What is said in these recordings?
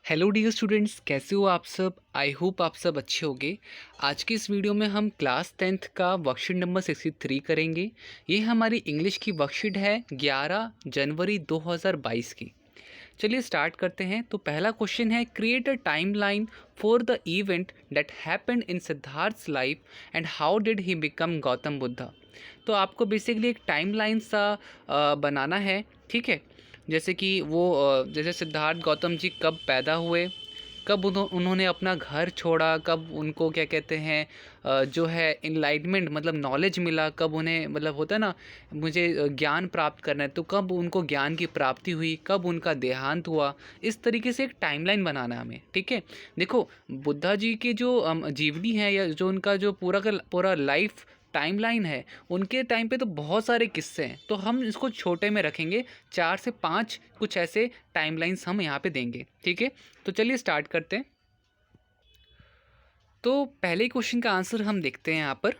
Hello dear students, कैसे हो आप सब। आई होप आप सब अच्छे होंगे। आज की इस वीडियो में हम क्लास 10th का वर्कशीट नंबर 63 करेंगे। ये हमारी इंग्लिश की वर्कशीट है 11 जनवरी 2022 की। चलिए स्टार्ट करते हैं। तो पहला क्वेश्चन है, create a time line for the event that happened in Siddhartha's life and how did he become Gautam Buddha. तो आपको बेसिकली एक टाइम लाइन सा बनाना है, ठीक है। जैसे कि वो जैसे सिद्धार्थ गौतम जी कब पैदा हुए, कब उन्होंने अपना घर छोड़ा, कब उनको क्या कहते हैं जो है इनलाइटमेंट मतलब नॉलेज मिला, कब उन्हें मतलब होता है ना मुझे ज्ञान प्राप्त करना है, तो कब उनको ज्ञान की प्राप्ति हुई, कब उनका देहांत हुआ। इस तरीके से एक टाइमलाइन बनाना है हमें, ठीक है। देखो, बुद्धा जी की जो जीवनी है या जो उनका जो पूरा का पूरा लाइफ टाइमलाइन है, उनके टाइम पे तो बहुत सारे किस्से हैं, तो हम इसको छोटे में रखेंगे। 4 से 5 कुछ ऐसे टाइमलाइंस हम यहाँ पे देंगे, ठीक है। तो चलिए स्टार्ट करते हैं। तो पहले क्वेश्चन का आंसर हम देखते हैं यहाँ पर।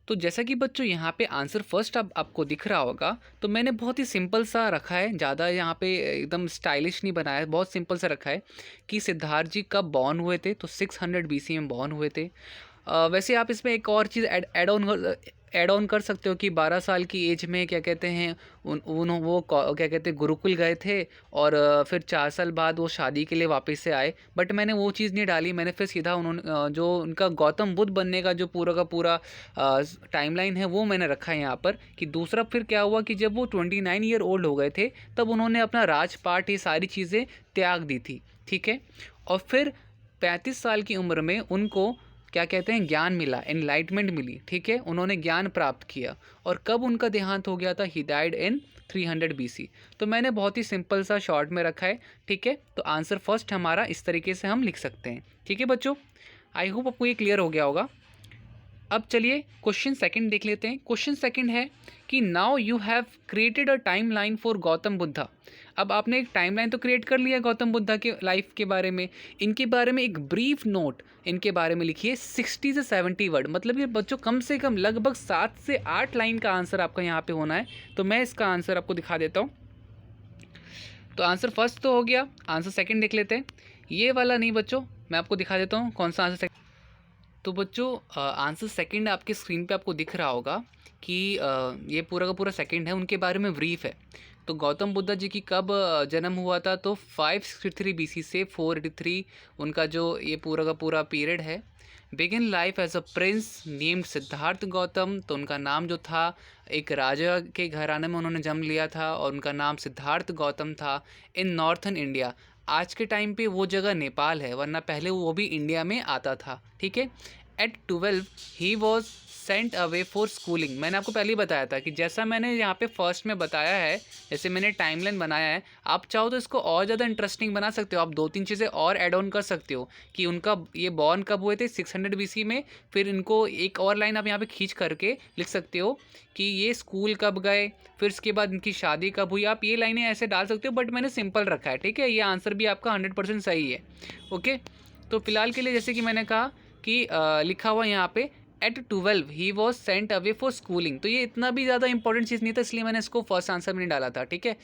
तो जैसा कि बच्चों यहाँ पे आंसर फर्स्ट अब आपको दिख रहा होगा, तो मैंने बहुत ही सिंपल सा रखा है, ज़्यादा यहाँ पे एकदम स्टाइलिश नहीं बनाया है, बहुत सिंपल सा रखा है कि सिद्धार्थ जी कब बॉर्न हुए थे। तो 600 BC में बॉर्न हुए थे। वैसे आप इसमें एक और चीज़ ऐड ऑन कर सकते हो कि 12 साल की एज में क्या कहते हैं वो क्या कहते हैं गुरुकुल गए थे, और फिर 4 साल बाद वो शादी के लिए वापस से आए। बट मैंने वो चीज़ नहीं डाली, मैंने फिर सीधा उन्होंने जो उनका गौतम बुद्ध बनने का जो पूरा का पूरा टाइमलाइन है वो मैंने रखा है यहाँ पर। कि दूसरा फिर क्या हुआ कि जब वो 29 ईयर ओल्ड हो गए थे, तब उन्होंने अपना राजपाट ये सारी चीज़ें त्याग दी थी, ठीक है। और फिर 35 साल की उम्र में उनको क्या कहते हैं ज्ञान मिला, एनलाइटमेंट मिली, ठीक है। उन्होंने ज्ञान प्राप्त किया। और कब उनका देहांत हो गया था, ही डाइड इन 300 BC। तो मैंने बहुत ही सिंपल सा शॉर्ट में रखा है, ठीक है। तो आंसर फर्स्ट हमारा इस तरीके से हम लिख सकते हैं, ठीक है बच्चों। आई होप आपको ये क्लियर हो गया होगा। अब चलिए क्वेश्चन सेकंड देख लेते हैं। क्वेश्चन सेकंड है कि now you have created a time line for Gautam Buddha. अब आपने एक टाइमलाइन तो क्रिएट कर लिया गौतम बुद्धा के लाइफ के बारे में। इनके बारे में एक ब्रीफ नोट इनके बारे में लिखिए, 60 से 70 वर्ड, मतलब ये बच्चों कम से कम लगभग 7 से 8 लाइन का आंसर आपका यहाँ पे होना है। तो मैं इसका आंसर आपको दिखा देता हूँ। तो आंसर फर्स्ट तो हो गया, आंसर सेकंड देख लेते हैं। ये वाला नहीं बच्चों, मैं आपको दिखा देता हूँ कौन सा आंसर। तो बच्चों आंसर सेकंड आपके स्क्रीन पे आपको दिख रहा होगा कि ये पूरा का पूरा सेकंड है, उनके बारे में ब्रीफ है। तो गौतम बुद्धा जी की कब जन्म हुआ था, तो 563 BC से 483 उनका जो ये पूरा का पूरा पीरियड है। Begin life as a prince named Siddhartha Gautam. तो उनका नाम जो था, एक राजा के घराने में उन्होंने जन्म लिया था और उनका नाम सिद्धार्थ गौतम था। इन नॉर्थन इंडिया, आज के टाइम पे वो जगह नेपाल है, वरना पहले वो भी इंडिया में आता था, ठीक है। At 12 he was sent away for schooling. मैंने आपको पहले ही बताया था कि जैसा मैंने यहाँ पे फर्स्ट में बताया है, जैसे मैंने टाइमलाइन बनाया है, आप चाहो तो इसको और ज़्यादा इंटरेस्टिंग बना सकते हो। आप 2-3 चीज़ें और ऐड ऑन कर सकते हो कि उनका ये बॉर्न कब हुए थे 600 BC में। फिर इनको एक और लाइन आप यहाँ पे खींच करके लिख सकते हो कि ये स्कूल कब गए, फिर इसके बाद इनकी शादी कब हुई। आप ये लाइनें ऐसे डाल सकते हो, बट मैंने सिंपल रखा है, ठीक है। ये आंसर भी आपका 100% सही है, ओके। तो फिलहाल के लिए जैसे कि मैंने कहा कि लिखा हुआ यहाँ पे at 12 he was sent away for schooling. तो ये इतना भी ज़्यादा इंपॉर्टेंट चीज़ नहीं था, इसलिए मैंने इसको फर्स्ट आंसर में नहीं डाला था, ठीक है।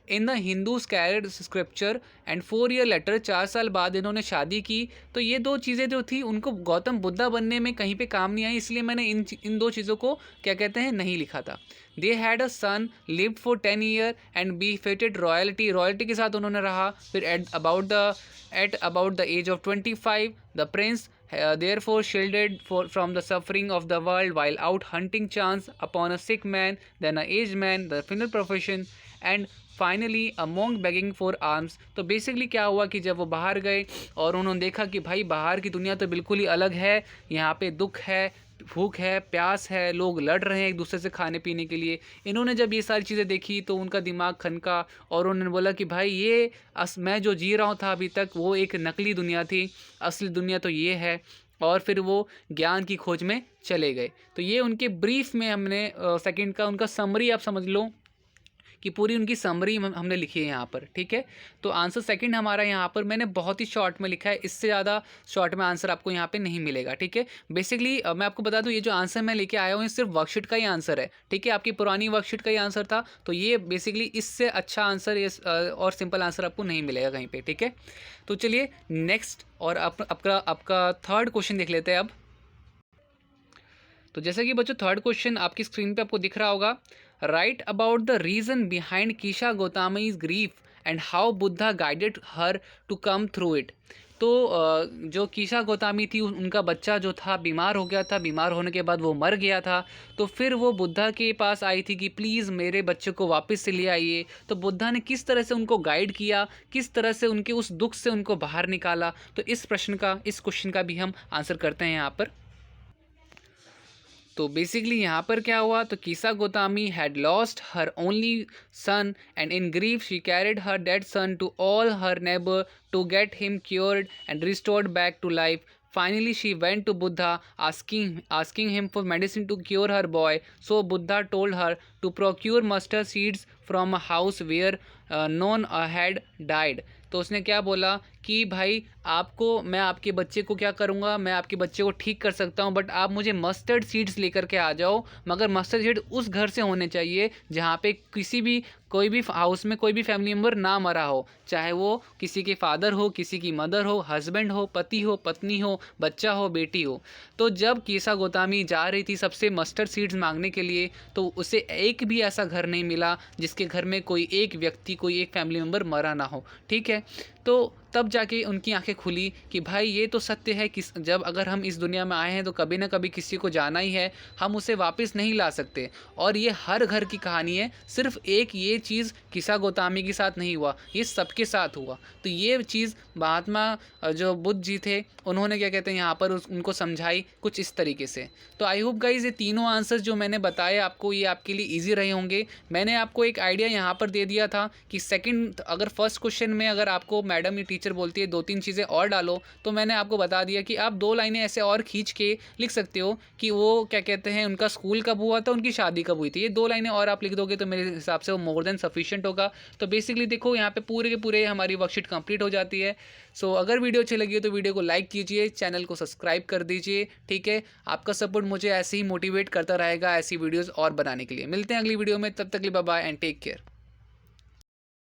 In the Hindus carried scripture and 4 year later, 4 साल बाद इन्होंने शादी की। तो ये दो चीज़ें जो थी उनको गौतम बुद्धा बनने में कहीं पे काम नहीं आई, इसलिए मैंने इन दो चीज़ों को क्या कहते हैं नहीं लिखा था। They had a son, lived for 10 year and be feted royalty, royalty के साथ उन्होंने रहा। फिर at about the age of 25 the prince therefore shielded from the suffering of the world while out hunting chance upon a sick man, then a aged man, the funeral profession, and finally a monk begging for arms. तो basically क्या हुआ कि जब वो बाहर गए और उन्होंने देखा कि भाई बाहर की दुनिया तो बिल्कुल ही अलग है, यहाँ पे दुख है, भूख है, प्यास है, लोग लड़ रहे हैं एक दूसरे से खाने पीने के लिए। इन्होंने जब ये सारी चीज़ें देखी तो उनका दिमाग खनका और उन्होंने बोला कि भाई ये मैं जो जी रहा था अभी तक वो एक नकली दुनिया थी, असली दुनिया तो ये है। और फिर वो ज्ञान की खोज में चले गए। तो ये उनके ब्रीफ में हमने सेकंड का उनका समरी आप समझ लो कि कि पूरी उनकी समरी हमने लिखी है यहाँ पर, ठीक है। तो आंसर सेकंड हमारा यहाँ पर मैंने बहुत ही शॉर्ट में लिखा है, इससे ज़्यादा शॉर्ट में आंसर आपको यहाँ पे नहीं मिलेगा, ठीक है। बेसिकली मैं आपको बता दूँ, ये जो आंसर मैं लेके आया हूँ ये सिर्फ वर्कशीट का ही आंसर है, ठीक है। आपकी पुरानी वर्कशीट का ही आंसर था, तो ये बेसिकली इससे अच्छा आंसर ये और सिंपल आंसर आपको नहीं मिलेगा कहीं पर, ठीक है। तो चलिए नेक्स्ट और आपका थर्ड क्वेश्चन देख लेते हैं अब। तो जैसा कि बच्चों थर्ड क्वेश्चन आपकी स्क्रीन पे आपको दिख रहा होगा, right about the reason behind Kisa Gotami's grief and how Buddha guided her to come through it. तो जो कीशा गोतामी थी उनका बच्चा जो था बीमार हो गया था, बीमार होने के बाद वो मर गया था। तो फिर वो बुद्धा के पास आई थी कि प्लीज़ मेरे बच्चे को वापस से ले आइए। तो बुद्धा ने किस तरह से उनको गाइड किया, किस तरह से उनके उस दुख से उनको बाहर निकाला, तो इस क्वेश्चन का भी हम आंसर करते हैं यहाँ पर। तो बेसिकली यहाँ पर क्या हुआ, तो Kisa Gotami had lost her only son and in grief she carried her dead son to all her neighbour to get him cured and restored back to life. Finally, she went to Buddha asking him for medicine to cure her boy. So Buddha told her to procure mustard seeds from a house where none had died. तो उसने क्या बोला कि भाई मैं आपके बच्चे को क्या करूँगा, मैं आपके बच्चे को ठीक कर सकता हूँ, बट आप मुझे मस्टर्ड सीड्स लेकर के आ जाओ, मगर मस्टर्ड सीड उस घर से होने चाहिए जहाँ पे कोई भी हाउस में कोई भी फैमिली मेम्बर ना मरा हो, चाहे वो किसी के फादर हो, किसी की मदर हो, हस्बैंड हो, पति हो, पत्नी हो, बच्चा हो, बेटी हो। तो जब कीसा गोतामी जा रही थी सबसे मस्टर्ड सीड्स मांगने के लिए, तो उसे एक भी ऐसा घर नहीं मिला जिसके घर में कोई एक व्यक्ति, कोई एक फैमिली मेम्बर मरा ना हो, ठीक है। तो तब जाके उनकी आंखें खुली कि भाई ये तो सत्य है कि जब अगर हम इस दुनिया में आए हैं तो कभी ना कभी किसी को जाना ही है, हम उसे वापस नहीं ला सकते। और ये हर घर की कहानी है, सिर्फ एक ये चीज़ कीसा गोतामी के साथ नहीं हुआ, ये सबके साथ हुआ। तो ये चीज़ महात्मा जो बुद्ध जी थे उन्होंने क्या कहते हैं यहाँ पर उनको समझाई कुछ इस तरीके से। तो आई होप गाइज ये तीनों आंसर्स जो मैंने बताए आपको ये आपके लिए ईजी रहे होंगे। मैंने आपको एक आइडिया यहाँ पर दे दिया था कि अगर फर्स्ट क्वेश्चन में अगर आपको मैडम या टीचर बोलती है 2-3 चीज़ें और डालो, तो मैंने आपको बता दिया कि आप 2 लाइनें ऐसे और खींच के लिख सकते हो कि वो क्या कहते हैं उनका स्कूल कब हुआ था, उनकी शादी कब हुई थी। ये 2 लाइनें और आप लिख दोगे तो मेरे हिसाब से वो मोर देन सफिशिएंट होगा। तो बेसिकली देखो यहाँ पे पूरे के पूरे हमारी वर्कशीट कंप्लीट हो जाती है। सो अगर वीडियो अच्छी लगी हो तो वीडियो को लाइक कीजिए, चैनल को सब्सक्राइब कर दीजिए, ठीक है। आपका सपोर्ट मुझे ऐसे ही मोटिवेट करता रहेगा ऐसी वीडियोज़ और बनाने के लिए। मिलते हैं अगली वीडियो में, तब तक के लिए bye bye and take care.